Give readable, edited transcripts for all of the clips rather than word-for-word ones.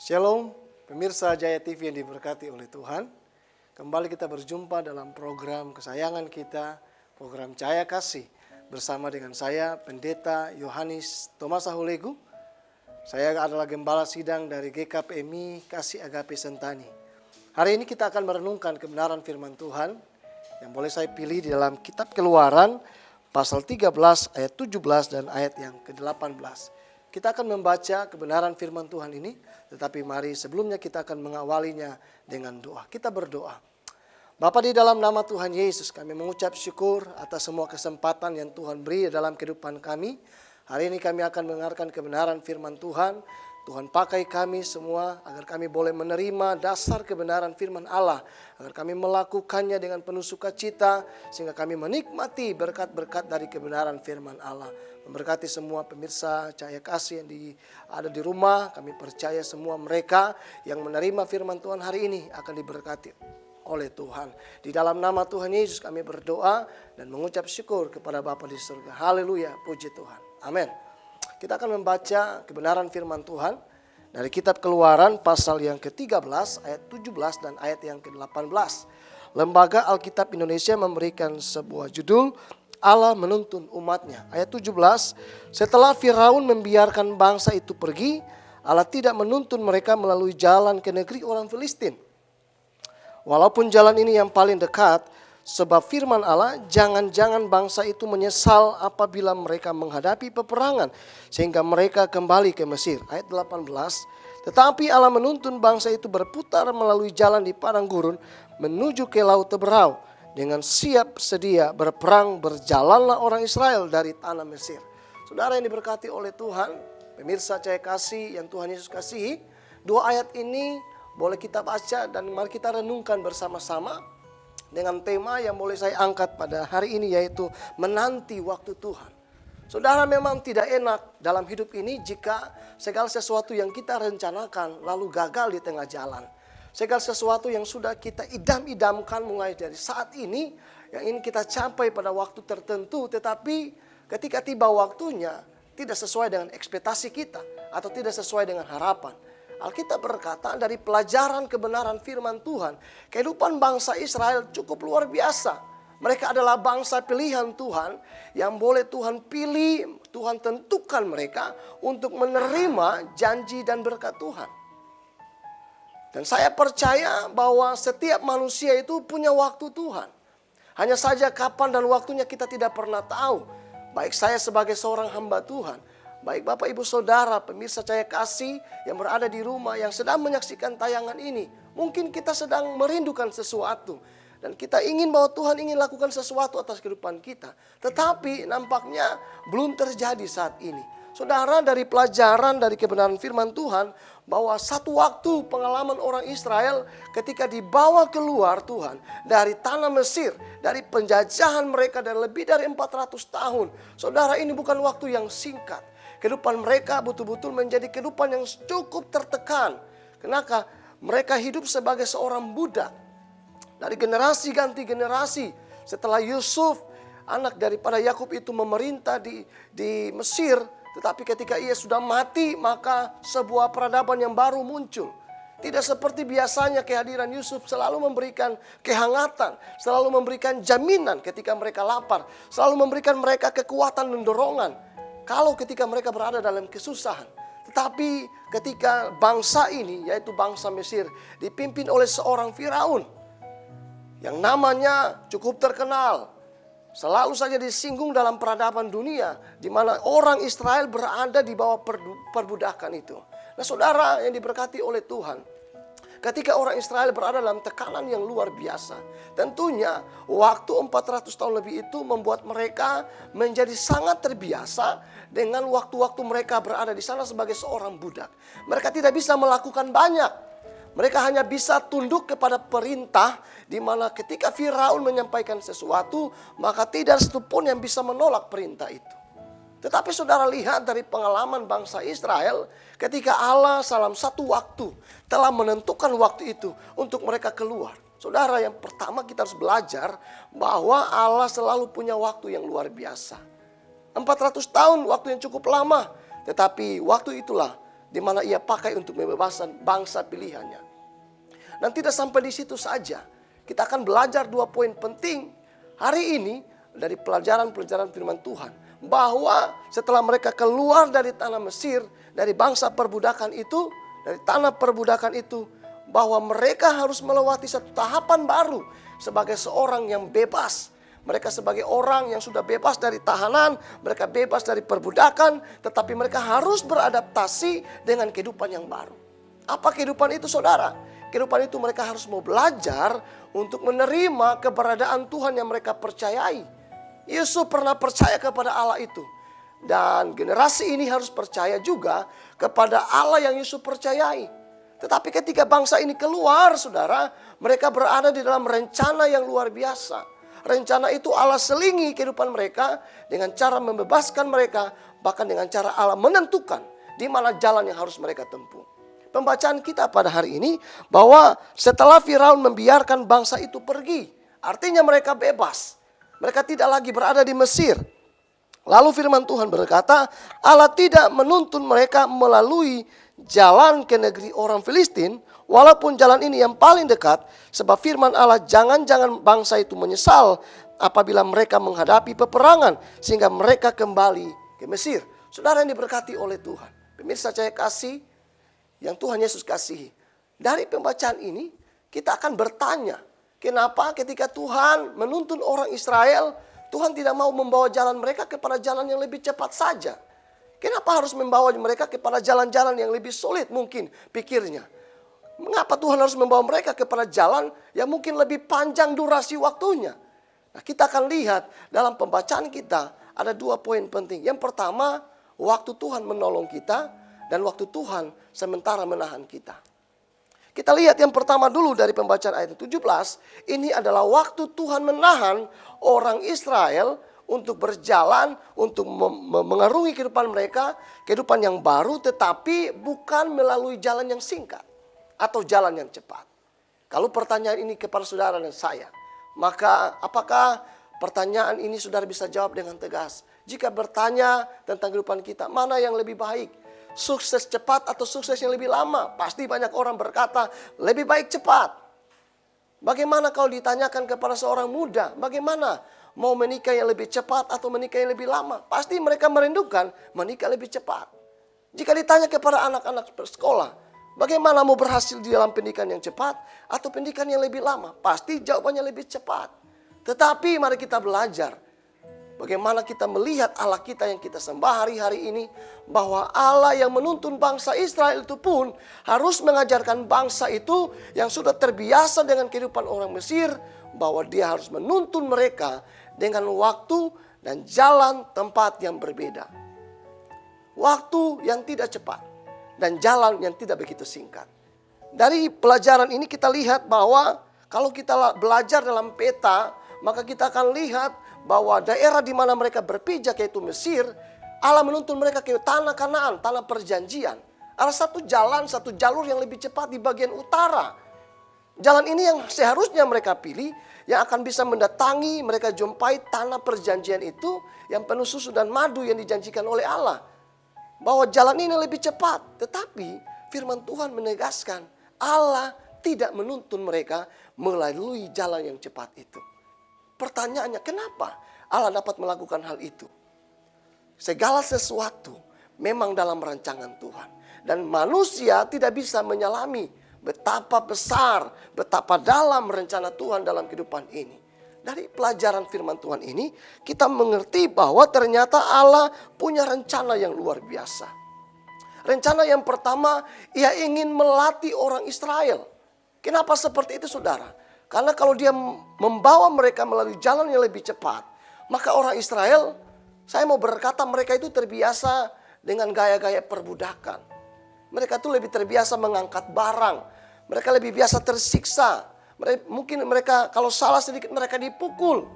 Shalom, pemirsa Jaya TV yang diberkati oleh Tuhan. Kembali kita berjumpa dalam program kesayangan kita, program Cahaya Kasih. Bersama dengan saya, Pendeta Yohanes Thomas Ahulegu. Saya adalah Gembala Sidang dari GKPMI Kasih Agape Sentani. Hari ini kita akan merenungkan kebenaran firman Tuhan yang boleh saya pilih di dalam kitab Keluaran pasal 13 ayat 17 dan ayat yang ke-18. Kita akan membaca kebenaran firman Tuhan ini, tetapi mari sebelumnya kita akan mengawalinya dengan doa. Kita berdoa. Bapa, di dalam nama Tuhan Yesus kami mengucap syukur atas semua kesempatan yang Tuhan beri dalam kehidupan kami. Hari ini kami akan mendengarkan kebenaran firman Tuhan. Tuhan pakai kami semua agar kami boleh menerima dasar kebenaran firman Allah. Agar kami melakukannya dengan penuh sukacita sehingga kami menikmati berkat-berkat dari kebenaran firman Allah. Memberkati semua pemirsa Cahaya Kasih yang ada di rumah. Kami percaya semua mereka yang menerima firman Tuhan hari ini akan diberkati oleh Tuhan. Di dalam nama Tuhan Yesus kami berdoa dan mengucap syukur kepada Bapa di surga. Haleluya, puji Tuhan. Amin. Kita akan membaca kebenaran firman Tuhan dari kitab Keluaran pasal yang ke-13 ayat 17 dan ayat yang ke-18. Lembaga Alkitab Indonesia memberikan sebuah judul, Allah menuntun umatnya. Ayat 17, setelah Firaun membiarkan bangsa itu pergi, Allah tidak menuntun mereka melalui jalan ke negeri orang Filistin. Walaupun jalan ini yang paling dekat, sebab firman Allah, jangan-jangan bangsa itu menyesal apabila mereka menghadapi peperangan, sehingga mereka kembali ke Mesir. Ayat 18, tetapi Allah menuntun bangsa itu berputar melalui jalan di padang gurun, menuju ke laut Teberau. Dengan siap sedia berperang berjalanlah orang Israel dari tanah Mesir. Saudara yang diberkati oleh Tuhan, pemirsa Cahaya Kasih yang Tuhan Yesus kasihi, dua ayat ini boleh kita baca dan mari kita renungkan bersama-sama dengan tema yang boleh saya angkat pada hari ini, yaitu menanti waktu Tuhan. Saudara, memang tidak enak dalam hidup ini jika segala sesuatu yang kita rencanakan lalu gagal di tengah jalan. Segala sesuatu yang sudah kita idam-idamkan mulai dari saat ini, yang ingin kita capai pada waktu tertentu, tetapi ketika tiba waktunya tidak sesuai dengan ekspektasi kita atau tidak sesuai dengan harapan. Alkitab berkata dari pelajaran kebenaran firman Tuhan, kehidupan bangsa Israel cukup luar biasa. Mereka adalah bangsa pilihan Tuhan yang boleh Tuhan pilih, Tuhan tentukan mereka untuk menerima janji dan berkat Tuhan. Dan saya percaya bahwa setiap manusia itu punya waktu Tuhan. Hanya saja kapan dan waktunya kita tidak pernah tahu. Baik saya sebagai seorang hamba Tuhan, baik Bapak Ibu Saudara pemirsa Cahaya Kasih yang berada di rumah yang sedang menyaksikan tayangan ini. Mungkin kita sedang merindukan sesuatu. Dan kita ingin bahwa Tuhan ingin lakukan sesuatu atas kehidupan kita. Tetapi nampaknya belum terjadi saat ini. Saudara, dari pelajaran dari kebenaran firman Tuhan, bahwa satu waktu pengalaman orang Israel ketika dibawa keluar Tuhan dari tanah Mesir, dari penjajahan mereka dan lebih dari 400 tahun. Saudara, ini bukan waktu yang singkat. Kehidupan mereka betul-betul menjadi kehidupan yang cukup tertekan. Kenapa? Mereka hidup sebagai seorang budak. Dari generasi ganti generasi. Setelah Yusuf, anak daripada Yakub itu memerintah di Mesir. Tetapi ketika ia sudah mati, maka sebuah peradaban yang baru muncul. Tidak seperti biasanya kehadiran Yusuf selalu memberikan kehangatan, selalu memberikan jaminan ketika mereka lapar, selalu memberikan mereka kekuatan dan dorongan kalau ketika mereka berada dalam kesusahan. Tetapi ketika bangsa ini, yaitu bangsa Mesir, dipimpin oleh seorang Firaun yang namanya cukup terkenal, selalu saja disinggung dalam peradaban dunia, di mana orang Israel berada di bawah perbudakan itu. Nah, saudara yang diberkati oleh Tuhan, ketika orang Israel berada dalam tekanan yang luar biasa, tentunya waktu 400 tahun lebih itu membuat mereka menjadi sangat terbiasa dengan waktu-waktu mereka berada di sana sebagai seorang budak. Mereka tidak bisa melakukan banyak. Mereka hanya bisa tunduk kepada perintah, di mana ketika Firaun menyampaikan sesuatu, maka tidak satu pun yang bisa menolak perintah itu. Tetapi saudara lihat dari pengalaman bangsa Israel, ketika Allah dalam satu waktu telah menentukan waktu itu untuk mereka keluar. Saudara, yang pertama kita harus belajar bahwa Allah selalu punya waktu yang luar biasa. 400 tahun waktu yang cukup lama, tetapi waktu itulah di mana ia pakai untuk membebaskan bangsa pilihannya. Dan tidak sampai di situ saja. Kita akan belajar 2 poin penting hari ini dari pelajaran-pelajaran firman Tuhan. Bahwa setelah mereka keluar dari tanah Mesir, dari bangsa perbudakan itu, dari tanah perbudakan itu, bahwa mereka harus melewati satu tahapan baru sebagai seorang yang bebas. Mereka sebagai orang yang sudah bebas dari tahanan, mereka bebas dari perbudakan, tetapi mereka harus beradaptasi dengan kehidupan yang baru. Apa kehidupan itu, saudara? Kehidupan itu mereka harus mau belajar untuk menerima keberadaan Tuhan yang mereka percayai. Yusuf pernah percaya kepada Allah itu. Dan generasi ini harus percaya juga kepada Allah yang Yusuf percayai. Tetapi ketika bangsa ini keluar, saudara, mereka berada di dalam rencana yang luar biasa. Rencana itu Allah selingi kehidupan mereka dengan cara membebaskan mereka, bahkan dengan cara Allah menentukan di mana jalan yang harus mereka tempuh. Pembacaan kita pada hari ini bahwa setelah Firaun membiarkan bangsa itu pergi, artinya mereka bebas. Mereka tidak lagi berada di Mesir. Lalu firman Tuhan berkata, Allah tidak menuntun mereka melalui jalan ke negeri orang Filistin, walaupun jalan ini yang paling dekat, sebab firman Allah, jangan-jangan bangsa itu menyesal apabila mereka menghadapi peperangan, sehingga mereka kembali ke Mesir. Saudara yang diberkati oleh Tuhan, pemirsa saya kasih, yang Tuhan Yesus kasihi. Dari pembacaan ini, kita akan bertanya, kenapa ketika Tuhan menuntun orang Israel, Tuhan tidak mau membawa jalan mereka kepada jalan yang lebih cepat saja? Kenapa harus membawa mereka kepada jalan-jalan yang lebih sulit mungkin pikirnya? Mengapa Tuhan harus membawa mereka kepada jalan yang mungkin lebih panjang durasi waktunya? Nah, kita akan lihat dalam pembacaan kita ada 2 poin penting. Yang pertama, waktu Tuhan menolong kita dan waktu Tuhan sementara menahan kita. Kita lihat yang pertama dulu dari pembacaan ayat 17. Ini adalah waktu Tuhan menahan orang Israel untuk berjalan, untuk mengarungi kehidupan mereka, kehidupan yang baru, tetapi bukan melalui jalan yang singkat atau jalan yang cepat. Kalau pertanyaan ini kepada saudara dan saya, maka apakah pertanyaan ini saudara bisa jawab dengan tegas? Jika bertanya tentang kehidupan kita, mana yang lebih baik? Sukses cepat atau sukses yang lebih lama? Pasti banyak orang berkata, lebih baik cepat. Bagaimana kalau ditanyakan kepada seorang muda, bagaimana mau menikah yang lebih cepat atau menikah yang lebih lama? Pasti mereka merindukan menikah lebih cepat. Jika ditanya kepada anak-anak sekolah, bagaimana mau berhasil di dalam pendidikan yang cepat atau pendidikan yang lebih lama? Pasti jawabannya lebih cepat. Tetapi mari kita belajar bagaimana kita melihat Allah kita yang kita sembah hari-hari ini, bahwa Allah yang menuntun bangsa Israel itu pun harus mengajarkan bangsa itu yang sudah terbiasa dengan kehidupan orang Mesir, bahwa dia harus menuntun mereka dengan waktu dan jalan tempat yang berbeda. Waktu yang tidak cepat dan jalan yang tidak begitu singkat. Dari pelajaran ini kita lihat bahwa kalau kita belajar dalam peta, maka kita akan lihat bahwa daerah di mana mereka berpijak yaitu Mesir, Allah menuntun mereka ke tanah Kanaan, tanah perjanjian. Ada satu jalan, satu jalur yang lebih cepat di bagian utara. Jalan ini yang seharusnya mereka pilih, yang akan bisa mendatangi, mereka jumpai tanah perjanjian itu yang penuh susu dan madu yang dijanjikan oleh Allah. Bahwa jalan ini lebih cepat. Tetapi firman Tuhan menegaskan, Allah tidak menuntun mereka melalui jalan yang cepat itu. Pertanyaannya, kenapa Allah dapat melakukan hal itu? Segala sesuatu memang dalam rancangan Tuhan. Dan manusia tidak bisa menyelami betapa besar, betapa dalam rencana Tuhan dalam kehidupan ini. Dari pelajaran firman Tuhan ini, kita mengerti bahwa ternyata Allah punya rencana yang luar biasa. Rencana yang pertama, Ia ingin melatih orang Israel. Kenapa seperti itu, saudara? Karena kalau dia membawa mereka melalui jalan yang lebih cepat, maka orang Israel, saya mau berkata mereka itu terbiasa dengan gaya-gaya perbudakan. Mereka itu lebih terbiasa mengangkat barang. Mereka lebih biasa tersiksa. Mungkin mereka kalau salah sedikit mereka dipukul.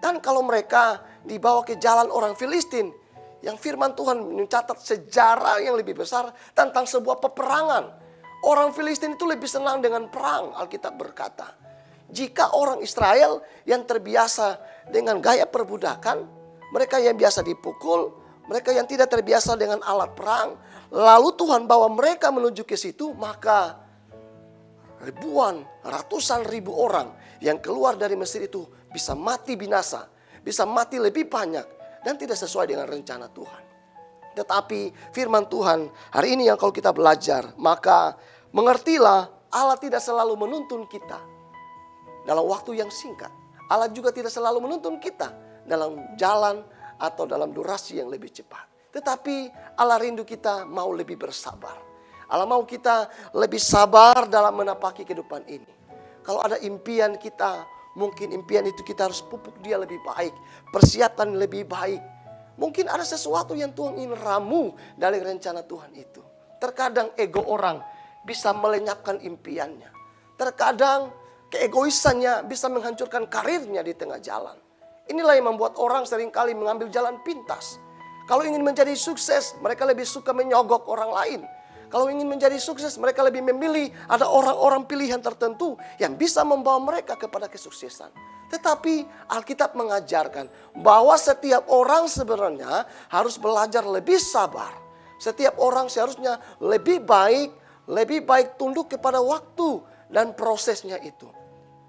Dan kalau mereka dibawa ke jalan orang Filistin, yang firman Tuhan mencatat sejarah yang lebih besar tentang sebuah peperangan. Orang Filistin itu lebih senang dengan perang, Alkitab berkata. Jika orang Israel yang terbiasa dengan gaya perbudakan, mereka yang biasa dipukul, mereka yang tidak terbiasa dengan alat perang. Lalu Tuhan bawa mereka menuju ke situ, maka ribuan, ratusan ribu orang yang keluar dari Mesir itu bisa mati binasa, bisa mati lebih banyak dan tidak sesuai dengan rencana Tuhan. Tetapi firman Tuhan hari ini yang kalau kita belajar, maka mengertilah Allah tidak selalu menuntun kita dalam waktu yang singkat. Allah juga tidak selalu menuntun kita dalam jalan atau dalam durasi yang lebih cepat. Tetapi Allah rindu kita mau lebih bersabar. Allah mau kita lebih sabar dalam menapaki kehidupan ini. Kalau ada impian kita, mungkin impian itu kita harus pupuk dia lebih baik, persiapkan lebih baik. Mungkin ada sesuatu yang Tuhan ingin ramu dari rencana Tuhan itu. Terkadang ego orang bisa melenyapkan impiannya. Terkadang keegoisannya bisa menghancurkan karirnya di tengah jalan. Inilah yang membuat orang seringkali mengambil jalan pintas. Kalau ingin menjadi sukses, mereka lebih suka menyogok orang lain. Kalau ingin menjadi sukses, mereka lebih memilih ada orang-orang pilihan tertentu yang bisa membawa mereka kepada kesuksesan. Tetapi Alkitab mengajarkan bahwa setiap orang sebenarnya harus belajar lebih sabar. Setiap orang seharusnya lebih baik tunduk kepada waktu dan prosesnya itu.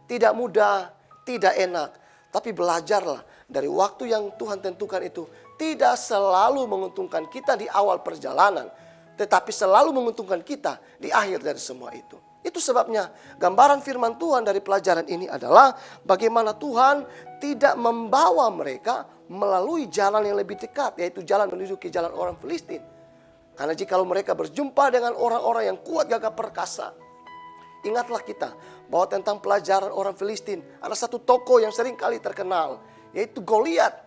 Tidak mudah, tidak enak, tapi belajarlah dari waktu yang Tuhan tentukan itu tidak selalu menguntungkan kita di awal perjalanan, tetapi selalu menguntungkan kita di akhir dari semua itu. Itu sebabnya gambaran firman Tuhan dari pelajaran ini adalah bagaimana Tuhan tidak membawa mereka melalui jalan yang lebih dekat, yaitu jalan menuju ke jalan orang Filistin. Karena jikalau mereka berjumpa dengan orang-orang yang kuat gagah perkasa, ingatlah kita bahwa tentang pelajaran orang Filistin ada satu tokoh yang sering kali terkenal, yaitu Goliat.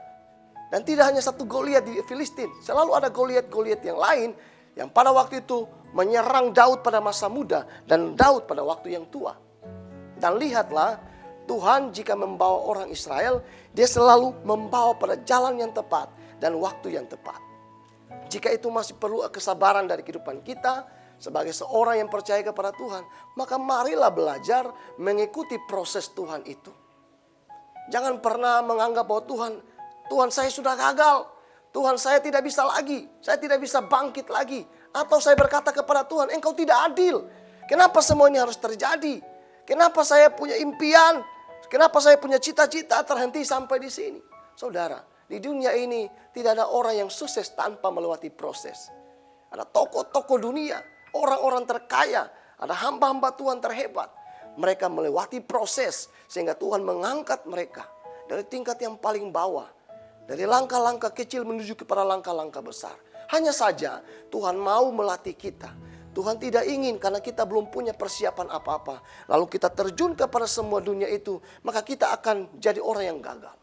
Dan tidak hanya satu Goliat di Filistin, selalu ada Goliat-Goliat yang lain yang pada waktu itu menyerang Daud pada masa muda dan Daud pada waktu yang tua. Dan lihatlah, Tuhan jika membawa orang Israel, dia selalu membawa pada jalan yang tepat dan waktu yang tepat. Jika itu masih perlu kesabaran dari kehidupan kita sebagai seorang yang percaya kepada Tuhan, maka marilah belajar mengikuti proses Tuhan itu. Jangan pernah menganggap bahwa Tuhan saya sudah gagal, Tuhan saya tidak bisa lagi, saya tidak bisa bangkit lagi. Atau saya berkata kepada Tuhan, Engkau tidak adil. Kenapa semua ini harus terjadi? Kenapa saya punya impian? Kenapa saya punya cita-cita terhenti sampai di sini? Saudara, di dunia ini tidak ada orang yang sukses tanpa melewati proses. Ada tokoh-tokoh dunia, orang-orang terkaya, ada hamba-hamba Tuhan terhebat. Mereka melewati proses sehingga Tuhan mengangkat mereka dari tingkat yang paling bawah. Dari langkah-langkah kecil menuju kepada langkah-langkah besar. Hanya saja Tuhan mau melatih kita. Tuhan tidak ingin karena kita belum punya persiapan apa-apa, lalu kita terjun kepada semua dunia itu, maka kita akan jadi orang yang gagal.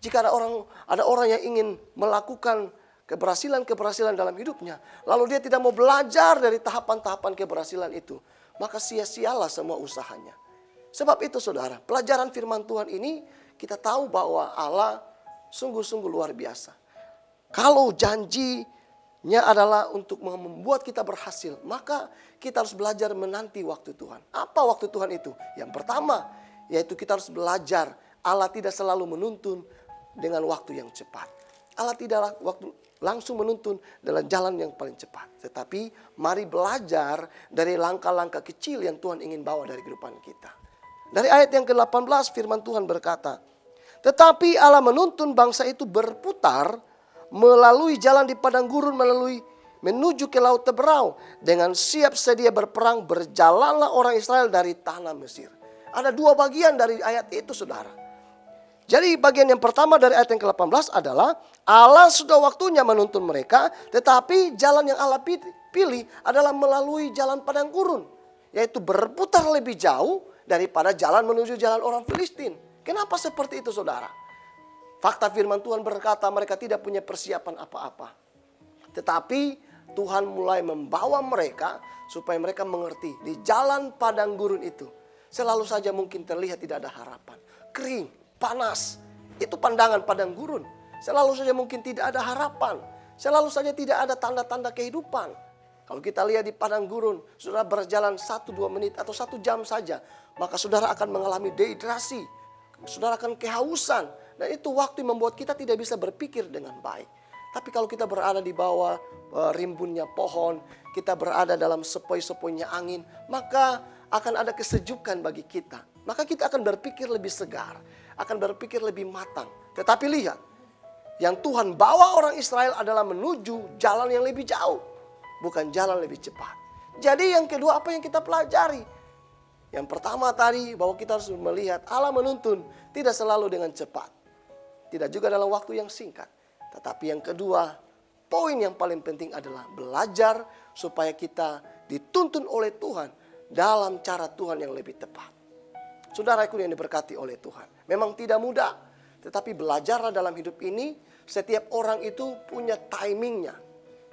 Jika ada orang yang ingin melakukan keberhasilan dalam hidupnya, lalu dia tidak mau belajar dari tahapan-tahapan keberhasilan itu, maka sia-sialah semua usahanya. Sebab itu saudara, pelajaran firman Tuhan ini kita tahu bahwa Allah sungguh-sungguh luar biasa. Kalau janjinya adalah untuk membuat kita berhasil, maka kita harus belajar menanti waktu Tuhan. Apa waktu Tuhan itu? Yang pertama, yaitu kita harus belajar Allah tidak selalu menuntun dengan waktu yang cepat. Allah tidak langsung menuntun dalam jalan yang paling cepat. Tetapi mari belajar dari langkah-langkah kecil yang Tuhan ingin bawa dari kehidupan kita. Dari ayat yang ke-18 firman Tuhan berkata, tetapi Allah menuntun bangsa itu berputar melalui jalan di padang gurun menuju ke laut Teberau. Dengan siap sedia berperang berjalanlah orang Israel dari tanah Mesir. Ada dua bagian dari ayat itu saudara. Jadi bagian yang pertama dari ayat yang ke-18 adalah Allah sudah waktunya menuntun mereka, tetapi jalan yang Allah pilih adalah melalui jalan padang gurun, yaitu berputar lebih jauh daripada jalan menuju jalan orang Filistin. Kenapa seperti itu saudara? Fakta firman Tuhan berkata mereka tidak punya persiapan apa-apa. Tetapi Tuhan mulai membawa mereka supaya mereka mengerti di jalan padang gurun itu selalu saja mungkin terlihat tidak ada harapan. Kering, panas, itu pandangan padang gurun. Selalu saja mungkin tidak ada harapan. Selalu saja tidak ada tanda-tanda kehidupan. Kalau kita lihat di padang gurun, saudara berjalan 1-2 menit atau 1 jam saja, maka saudara akan mengalami dehidrasi. Saudara akan kehausan. Dan itu waktu yang membuat kita tidak bisa berpikir dengan baik. Tapi kalau kita berada di bawah rimbunnya pohon, kita berada dalam sepoi-sepoinya angin, maka akan ada kesejukan bagi kita. Maka kita akan berpikir lebih segar, akan berpikir lebih matang. Tetapi lihat, yang Tuhan bawa orang Israel adalah menuju jalan yang lebih jauh, bukan jalan lebih cepat. Jadi yang kedua, apa yang kita pelajari? Yang pertama tadi, bahwa kita harus melihat Allah menuntun tidak selalu dengan cepat, tidak juga dalam waktu yang singkat. Tetapi yang kedua, poin yang paling penting adalah belajar supaya kita dituntun oleh Tuhan dalam cara Tuhan yang lebih tepat. Saudaraku yang diberkati oleh Tuhan, memang tidak mudah, tetapi belajarlah dalam hidup ini. Setiap orang itu punya timingnya.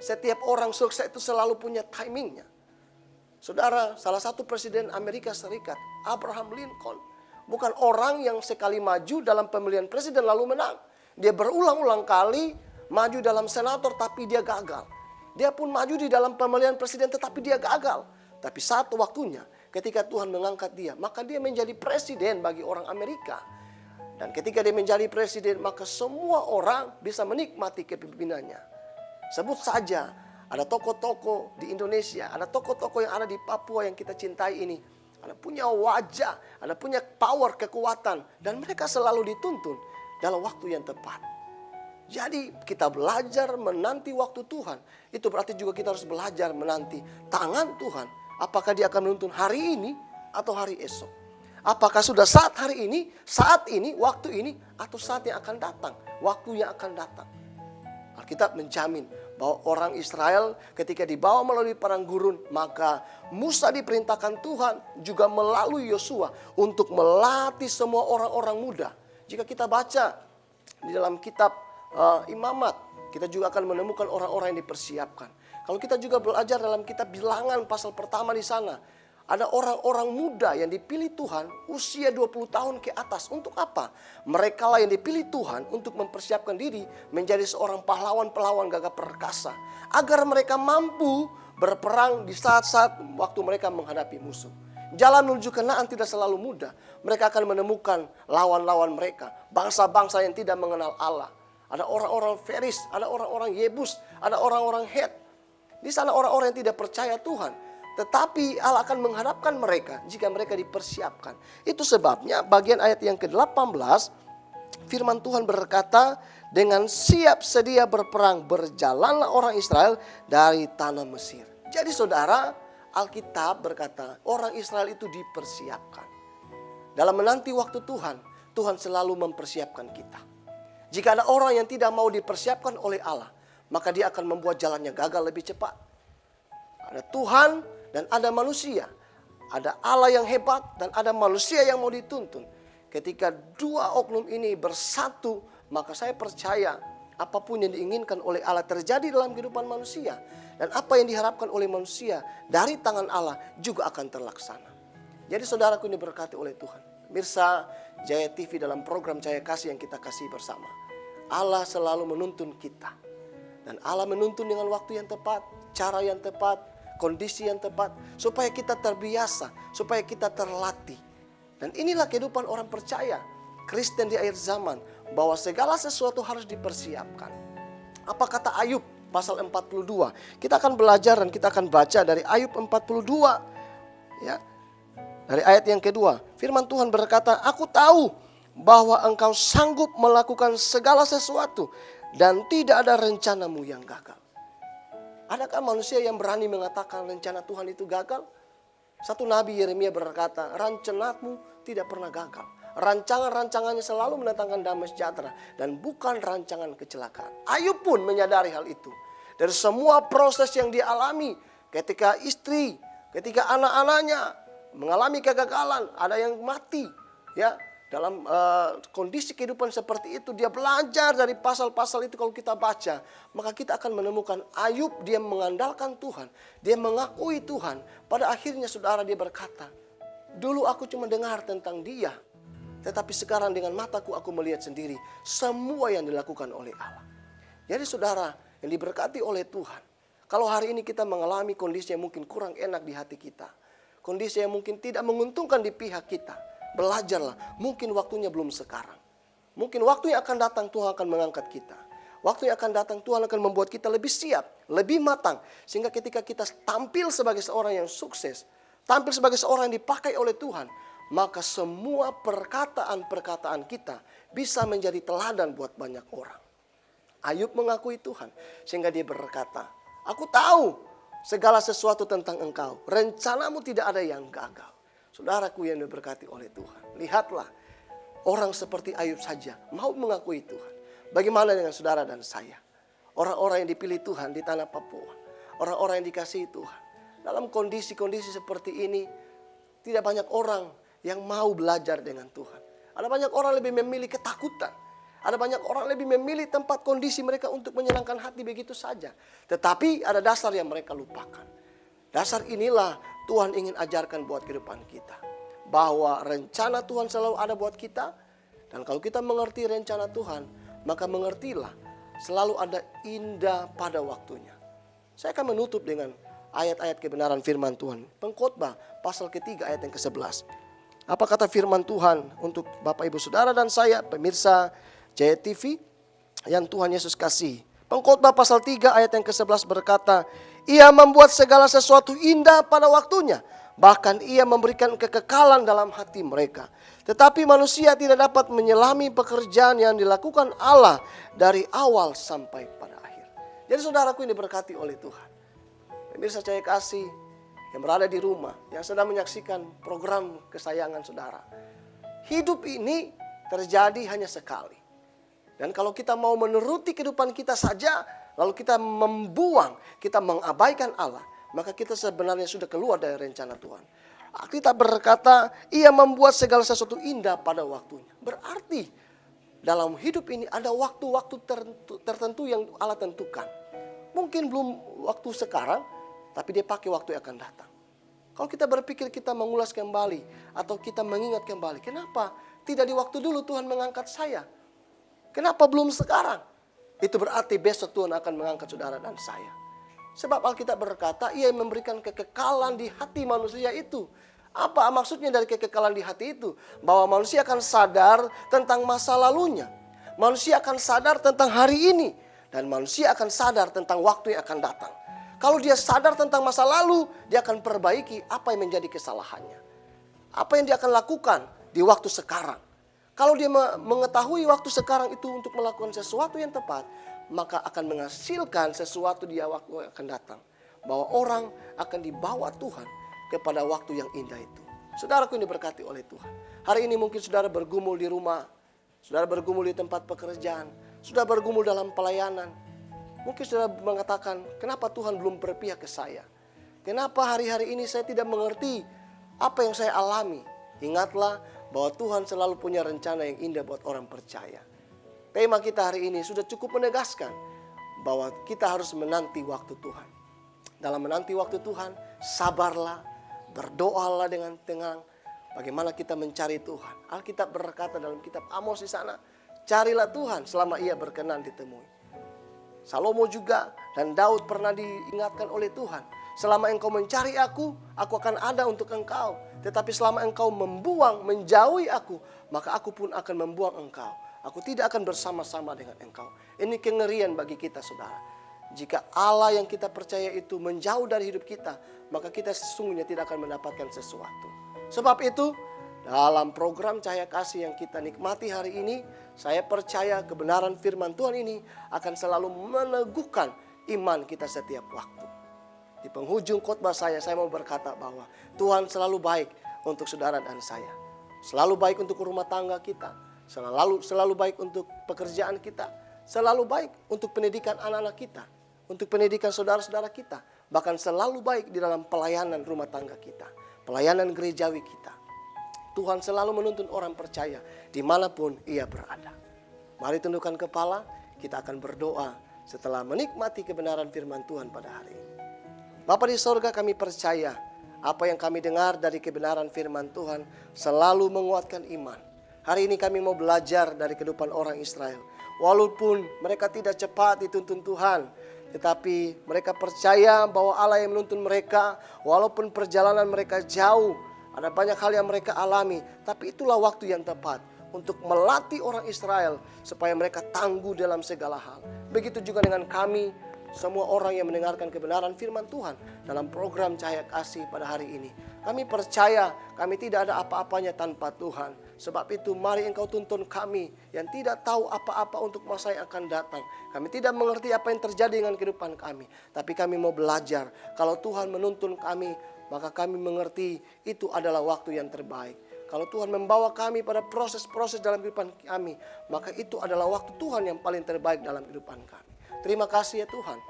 Setiap orang sukses itu selalu punya timingnya. Saudara, salah satu presiden Amerika Serikat, Abraham Lincoln, bukan orang yang sekali maju dalam pemilihan presiden lalu menang. Dia berulang-ulang kali maju dalam senator tapi dia gagal. Dia pun maju di dalam pemilihan presiden tetapi dia gagal. Tapi satu waktunya ketika Tuhan mengangkat dia, maka dia menjadi presiden bagi orang Amerika. Dan ketika dia menjadi presiden, maka semua orang bisa menikmati kepemimpinannya. Sebut saja, ada tokoh-tokoh di Indonesia, ada tokoh-tokoh yang ada di Papua yang kita cintai ini. Ada punya wajah, ada punya power, kekuatan. Dan mereka selalu dituntun dalam waktu yang tepat. Jadi kita belajar menanti waktu Tuhan. Itu berarti juga kita harus belajar menanti tangan Tuhan. Apakah dia akan menuntun hari ini atau hari esok. Apakah sudah saat hari ini, saat ini, waktu ini, atau saat yang akan datang, waktu yang akan datang. Alkitab menjamin bahwa orang Israel ketika dibawa melalui padang gurun, maka Musa diperintahkan Tuhan juga melalui Yosua untuk melatih semua orang-orang muda. Jika kita baca di dalam kitab Imamat, kita juga akan menemukan orang-orang yang dipersiapkan. Kalau kita juga belajar dalam kitab Bilangan pasal pertama di sana, ada orang-orang muda yang dipilih Tuhan usia 20 tahun ke atas. Untuk apa? Mereka lah yang dipilih Tuhan untuk mempersiapkan diri menjadi seorang pahlawan-pahlawan gagah perkasa. Agar mereka mampu berperang di saat-saat waktu mereka menghadapi musuh. Jalan menuju Kanaan tidak selalu mudah. Mereka akan menemukan lawan-lawan mereka. Bangsa-bangsa yang tidak mengenal Allah. Ada orang-orang Feris, ada orang-orang Yebus, ada orang-orang Het. Di sana orang-orang yang tidak percaya Tuhan. Tetapi Allah akan menghadapkan mereka jika mereka dipersiapkan. Itu sebabnya bagian ayat yang ke-18 firman Tuhan berkata, dengan siap sedia berperang berjalanlah orang Israel dari tanah Mesir. Jadi saudara, Alkitab berkata orang Israel itu dipersiapkan. Dalam menanti waktu Tuhan, Tuhan selalu mempersiapkan kita. Jika ada orang yang tidak mau dipersiapkan oleh Allah, maka dia akan membuat jalannya gagal lebih cepat. Ada Tuhan dan ada manusia. Ada Allah yang hebat dan ada manusia yang mau dituntun. Ketika dua oknum ini bersatu, maka saya percaya apapun yang diinginkan oleh Allah terjadi dalam kehidupan manusia. Dan apa yang diharapkan oleh manusia dari tangan Allah juga akan terlaksana. Jadi saudaraku ini diberkati oleh Tuhan. Pemirsa Jaya TV dalam program Jaya Kasih yang kita kasih bersama. Allah selalu menuntun kita. Dan Allah menuntun dengan waktu yang tepat, cara yang tepat, kondisi yang tepat, supaya kita terbiasa, supaya kita terlatih. Dan inilah kehidupan orang percaya, Kristen di akhir zaman, bahwa segala sesuatu harus dipersiapkan. Apa kata Ayub pasal 42? Kita akan belajar dan kita akan baca dari Ayub 42. Ya. Dari ayat yang kedua, firman Tuhan berkata, aku tahu bahwa engkau sanggup melakukan segala sesuatu dan tidak ada rencanamu yang gagal. Adakah manusia yang berani mengatakan rencana Tuhan itu gagal? Satu nabi Yeremia berkata, rencanamu tidak pernah gagal. Rancangan-rancangannya selalu mendatangkan damai sejahtera dan bukan rancangan kecelakaan. Ayub pun menyadari hal itu. Dari semua proses yang dialami, ketika istri, ketika anak-anaknya mengalami kegagalan, ada yang mati, ya. Dalam kondisi kehidupan seperti itu, dia belajar dari pasal-pasal itu. Kalau kita baca, maka kita akan menemukan Ayub, dia mengandalkan Tuhan, dia mengakui Tuhan. Pada akhirnya saudara, dia berkata, dulu aku cuma dengar tentang dia, tetapi sekarang dengan mataku aku melihat sendiri semua yang dilakukan oleh Allah. Jadi saudara yang diberkati oleh Tuhan, kalau hari ini kita mengalami kondisi yang mungkin kurang enak di hati kita, kondisi yang mungkin tidak menguntungkan di pihak kita, belajarlah, mungkin waktunya belum sekarang. Mungkin waktu yang akan datang Tuhan akan mengangkat kita. Waktu yang akan datang Tuhan akan membuat kita lebih siap, lebih matang. Sehingga ketika kita tampil sebagai seorang yang sukses, tampil sebagai seorang yang dipakai oleh Tuhan, maka semua perkataan-perkataan kita bisa menjadi teladan buat banyak orang. Ayub mengakui Tuhan, sehingga dia berkata, aku tahu segala sesuatu tentang engkau. Rencanamu tidak ada yang gagal. Saudaraku yang diberkati oleh Tuhan, lihatlah orang seperti Ayub saja mau mengakui Tuhan. Bagaimana dengan saudara dan saya? Orang-orang yang dipilih Tuhan di tanah Papua. Orang-orang yang dikasihi Tuhan. Dalam kondisi-kondisi seperti ini, tidak banyak orang yang mau belajar dengan Tuhan. Ada banyak orang lebih memilih ketakutan. Ada banyak orang lebih memilih tempat kondisi mereka untuk menyenangkan hati begitu saja. Tetapi ada dasar yang mereka lupakan. Dasar inilah Tuhan ingin ajarkan buat kehidupan kita. Bahwa rencana Tuhan selalu ada buat kita. Dan kalau kita mengerti rencana Tuhan, maka mengertilah selalu ada indah pada waktunya. Saya akan menutup dengan ayat-ayat kebenaran firman Tuhan. Pengkhotbah pasal ketiga ayat yang ke-11. Apa kata firman Tuhan untuk Bapak Ibu Saudara dan saya, pemirsa Jaya TV yang Tuhan Yesus kasih. Pengkhotbah pasal 3 ayat yang ke-11 berkata, Ia membuat segala sesuatu indah pada waktunya. Bahkan Ia memberikan kekekalan dalam hati mereka. Tetapi manusia tidak dapat menyelami pekerjaan yang dilakukan Allah dari awal sampai pada akhir. Jadi saudaraku ini diberkati oleh Tuhan. Pemirsa Cahaya Kasih yang berada di rumah, yang sedang menyaksikan program kesayangan saudara. Hidup ini terjadi hanya sekali. Dan kalau kita mau menuruti kehidupan kita saja, lalu kita membuang, kita mengabaikan Allah, maka kita sebenarnya sudah keluar dari rencana Tuhan. Kita berkata, Ia membuat segala sesuatu indah pada waktunya. Berarti dalam hidup ini ada waktu-waktu tertentu yang Allah tentukan. Mungkin belum waktu sekarang, tapi Dia pakai waktu yang akan datang. Kalau kita berpikir kita mengulas kembali atau kita mengingat kembali, kenapa tidak di waktu dulu Tuhan mengangkat saya? Kenapa belum sekarang? Itu berarti besok Tuhan akan mengangkat saudara dan saya. Sebab Alkitab berkata, Ia memberikan kekekalan di hati manusia itu. Apa maksudnya dari kekekalan di hati itu? Bahwa manusia akan sadar tentang masa lalunya. Manusia akan sadar tentang hari ini. Dan manusia akan sadar tentang waktu yang akan datang. Kalau dia sadar tentang masa lalu, dia akan perbaiki apa yang menjadi kesalahannya. Apa yang dia akan lakukan di waktu sekarang. Kalau dia mengetahui waktu sekarang itu untuk melakukan sesuatu yang tepat, maka akan menghasilkan sesuatu di waktu yang akan datang. Bahwa orang akan dibawa Tuhan kepada waktu yang indah itu. Saudaraku yang diberkati oleh Tuhan. Hari ini mungkin saudara bergumul di rumah. Saudara bergumul di tempat pekerjaan. Saudara bergumul dalam pelayanan. Mungkin saudara mengatakan, kenapa Tuhan belum berpihak ke saya? Kenapa hari-hari ini saya tidak mengerti apa yang saya alami? Ingatlah bahwa Tuhan selalu punya rencana yang indah buat orang percaya. Tema kita hari ini sudah cukup menegaskan bahwa kita harus menanti waktu Tuhan. Dalam menanti waktu Tuhan, sabarlah, berdoalah dengan tenang. Bagaimana kita mencari Tuhan? Alkitab berkata dalam kitab Amos di sana, carilah Tuhan selama Ia berkenan ditemui. Salomo juga dan Daud pernah diingatkan oleh Tuhan. Selama engkau mencari aku akan ada untuk engkau. Tetapi selama engkau membuang, menjauhi aku, maka aku pun akan membuang engkau. Aku tidak akan bersama-sama dengan engkau. Ini kengerian bagi kita saudara. Jika Allah yang kita percaya itu menjauh dari hidup kita, maka kita sesungguhnya tidak akan mendapatkan sesuatu. Sebab itu, dalam program Cahaya Kasih yang kita nikmati hari ini, saya percaya kebenaran firman Tuhan ini akan selalu meneguhkan iman kita setiap waktu. Di penghujung khotbah saya mau berkata bahwa Tuhan selalu baik untuk saudara dan saya. Selalu baik untuk rumah tangga kita. Selalu baik untuk pekerjaan kita. Selalu baik untuk pendidikan anak-anak kita. Untuk pendidikan saudara-saudara kita. Bahkan selalu baik di dalam pelayanan rumah tangga kita. Pelayanan gerejawi kita. Tuhan selalu menuntun orang percaya dimanapun ia berada. Mari tundukkan kepala, kita akan berdoa setelah menikmati kebenaran firman Tuhan pada hari ini. Bapa di sorga, kami percaya apa yang kami dengar dari kebenaran firman Tuhan selalu menguatkan iman. Hari ini kami mau belajar dari kehidupan orang Israel. Walaupun mereka tidak cepat dituntun Tuhan, tetapi mereka percaya bahwa Allah yang menuntun mereka. Walaupun perjalanan mereka jauh, ada banyak hal yang mereka alami, tapi itulah waktu yang tepat. untuk melatih orang Israel supaya mereka tangguh dalam segala hal. Begitu juga dengan kami, semua orang yang mendengarkan kebenaran firman Tuhan dalam program Cahaya Kasih pada hari ini. Kami percaya kami tidak ada apa-apanya tanpa Tuhan. Sebab itu mari engkau tuntun kami yang tidak tahu apa-apa untuk masa yang akan datang. Kami tidak mengerti apa yang terjadi dengan kehidupan kami. Tapi kami mau belajar. Kalau Tuhan menuntun kami, maka kami mengerti itu adalah waktu yang terbaik. Kalau Tuhan membawa kami pada proses-proses dalam kehidupan kami, maka itu adalah waktu Tuhan yang paling terbaik dalam kehidupan kami. Terima kasih ya Tuhan.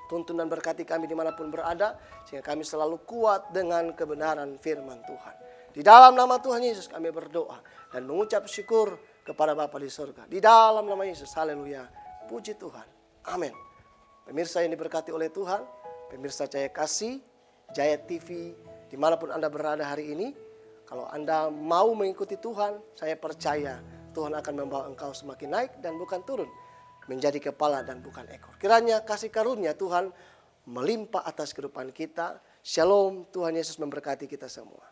Tuntun dan berkati kami dimanapun berada, sehingga kami selalu kuat dengan kebenaran firman Tuhan. Di dalam nama Tuhan Yesus kami berdoa dan mengucap syukur kepada Bapa di surga. Di dalam nama Yesus, haleluya. Puji Tuhan. Amin. Pemirsa yang diberkati oleh Tuhan, pemirsa Cahaya Kasih, Jaya TV, dimanapun Anda berada hari ini, kalau Anda mau mengikuti Tuhan, saya percaya Tuhan akan membawa engkau semakin naik dan bukan turun, menjadi kepala dan bukan ekor. Kiranya kasih karunia Tuhan melimpah atas kehidupan kita. Shalom, Tuhan Yesus memberkati kita semua.